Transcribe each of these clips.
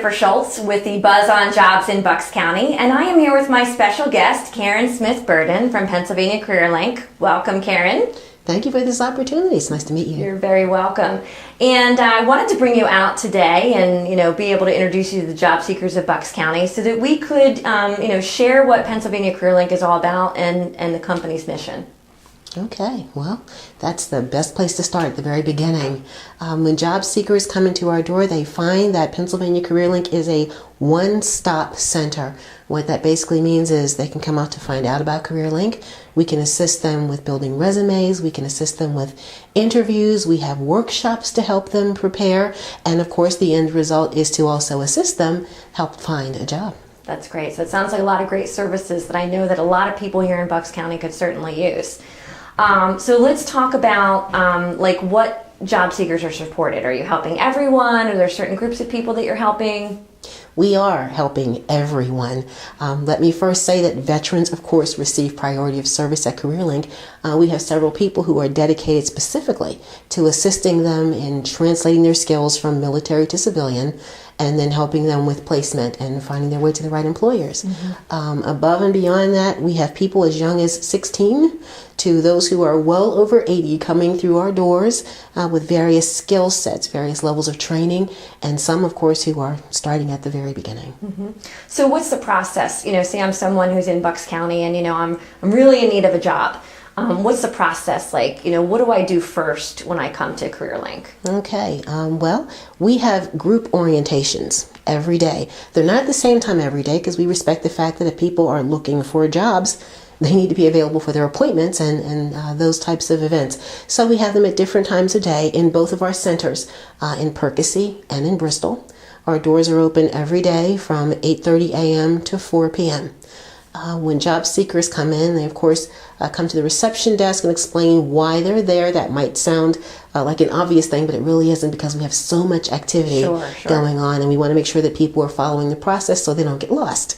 Jennifer Schultz with the Buzz on Jobs in Bucks County, and I am here with my special guest, Karen Smith-Burden from Pennsylvania Careerlink. Welcome, Karen. Thank you for this opportunity. It's nice to meet you. You're very welcome. And I wanted to bring you out today and, be able to introduce you to the job seekers of Bucks County so that we could, share what Pennsylvania Careerlink is all about and the company's mission. Okay, well, that's the best place to start at the very beginning. When job seekers come into our door, they find that Pennsylvania Careerlink is a one-stop center. What that basically means is they can come out to find out about Careerlink. We can assist them with building resumes. We can assist them with interviews. We have workshops to help them prepare. And of course, the end result is to also assist them help find a job. That's great. So it sounds like a lot of great services that I know that a lot of people here in Bucks County could certainly use. So let's talk about what job seekers are supported. Are you helping everyone? Are there certain groups of people that you're helping? We are helping everyone. Let me first say that veterans, of course, receive priority of service at Careerlink. We have several people who are dedicated specifically to assisting them in translating their skills from military to civilian and then helping them with placement and finding their way to the right employers. Mm-hmm. Above and beyond that, we have people as young as 16 to those who are well over 80 coming through our doors with various skill sets, various levels of training, and some, of course, who are starting at the very beginning. Mm-hmm. So what's the process? Say I'm someone who's in Bucks County and, I'm really in need of a job. What's the process like? What do I do first when I come to Careerlink? Okay, well, we have group orientations every day. They're not at the same time every day because we respect the fact that if people are looking for jobs, they need to be available for their appointments and those types of events. So we have them at different times of day in both of our centers, in Percy and in Bristol. Our doors are open every day from 8:30 a.m. to 4 p.m. When job seekers come in, they of course come to the reception desk and explain why they're there. That might sound like an obvious thing, but it really isn't because we have so much activity going on and we want to make sure that people are following the process so they don't get lost.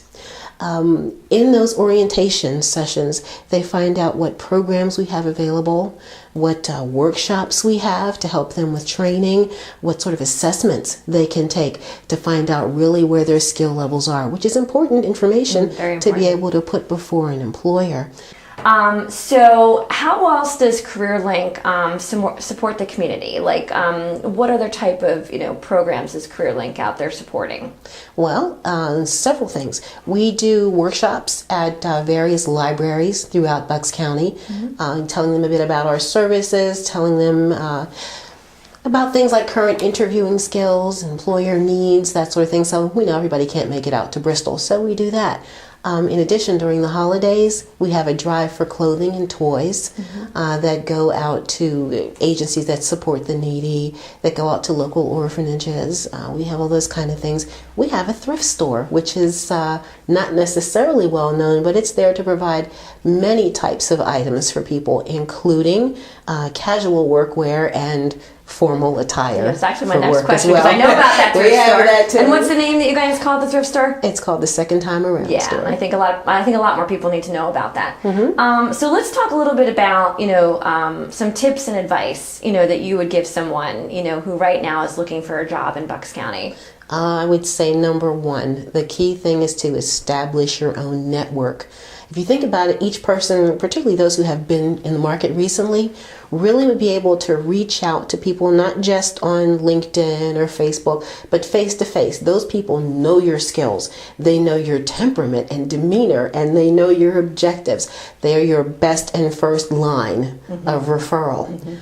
In those orientation sessions, they find out what programs we have available, what workshops we have to help them with training, what sort of assessments they can take to find out really where their skill levels are, which is important information to be able to put before an employer. So how else does Careerlink support the community? What other type of programs is Careerlink out there supporting? Well, several things. We do workshops at various libraries throughout Bucks County, telling them a bit about our services, telling them about things like current interviewing skills, employer needs, that sort of thing. So we know everybody can't make it out to Bristol, so we do that. In addition, during the holidays, we have a drive for clothing and toys that go out to agencies that support the needy, that go out to local orphanages. We have all those kind of things. We have a thrift store, which is not necessarily well known, but it's there to provide many types of items for people, including casual workwear and formal attire. That's actually my next question because I know about that thrift store. That too. And what's the name that you guys call the thrift store? It's called the Second Time Around store. Yeah, I think a lot more people need to know about that. So let's talk a little bit about some tips and advice that you would give someone who right now is looking for a job in Bucks County. I would say number one, the key thing is to establish your own network. If you think about it, each person, particularly those who have been in the market recently, really would be able to reach out to people not just on LinkedIn or Facebook, but face to face. Those people know your skills. They know your temperament and demeanor, and they know your objectives. They are your best and first line of referral.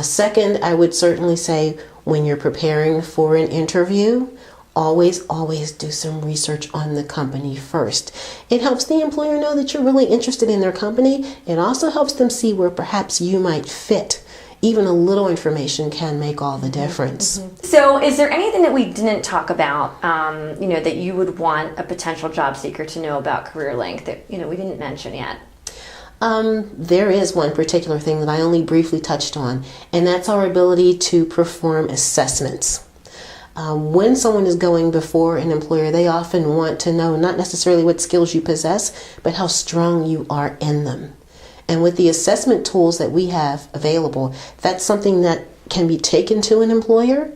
Second, I would certainly say when you're preparing for an interview, always do some research on the company first. It helps the employer know that you're really interested in their company. It also helps them see where perhaps you might fit. Even a little information can make all the difference. So is there anything that we didn't talk about, that you would want a potential job seeker to know about Careerlink that, we didn't mention yet? There is one particular thing that I only briefly touched on, and that's our ability to perform assessments. When someone is going before an employer, they often want to know not necessarily what skills you possess, but how strong you are in them. And with the assessment tools that we have available, that's something that can be taken to an employer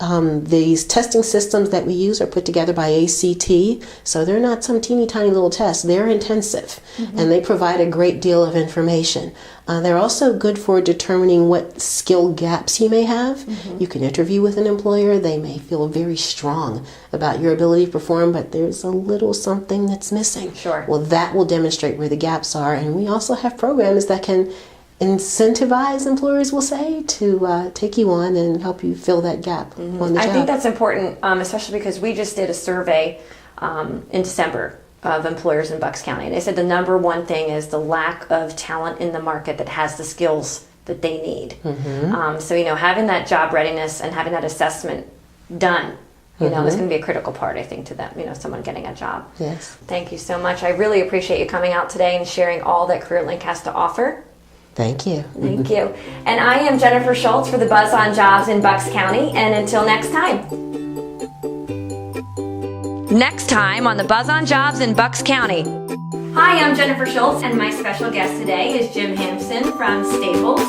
These testing systems that we use are put together by ACT, so they're not some teeny tiny little tests. They're intensive, and they provide a great deal of information. They're also good for determining what skill gaps you may have. You can interview with an employer. They may feel very strong about your ability to perform, but there's a little something that's missing. Sure. Well, that will demonstrate where the gaps are, and we also have programs that can incentivize employers, will say, to take you on and help you fill that gap on the job. I think that's important, especially because we just did a survey in December of employers in Bucks County. And they said the number one thing is the lack of talent in the market that has the skills that they need. So, having that job readiness and having that assessment done, is going to be a critical part, I think, to them, someone getting a job. Yes. Thank you so much. I really appreciate you coming out today and sharing all that CareerLink has to offer. Thank you. Thank you. And I am Jennifer Schultz for the Buzz on Jobs in Bucks County. And until next time. Next time on the Buzz on Jobs in Bucks County. Hi, I'm Jennifer Schultz, and my special guest today is Jim Hampson from Staples.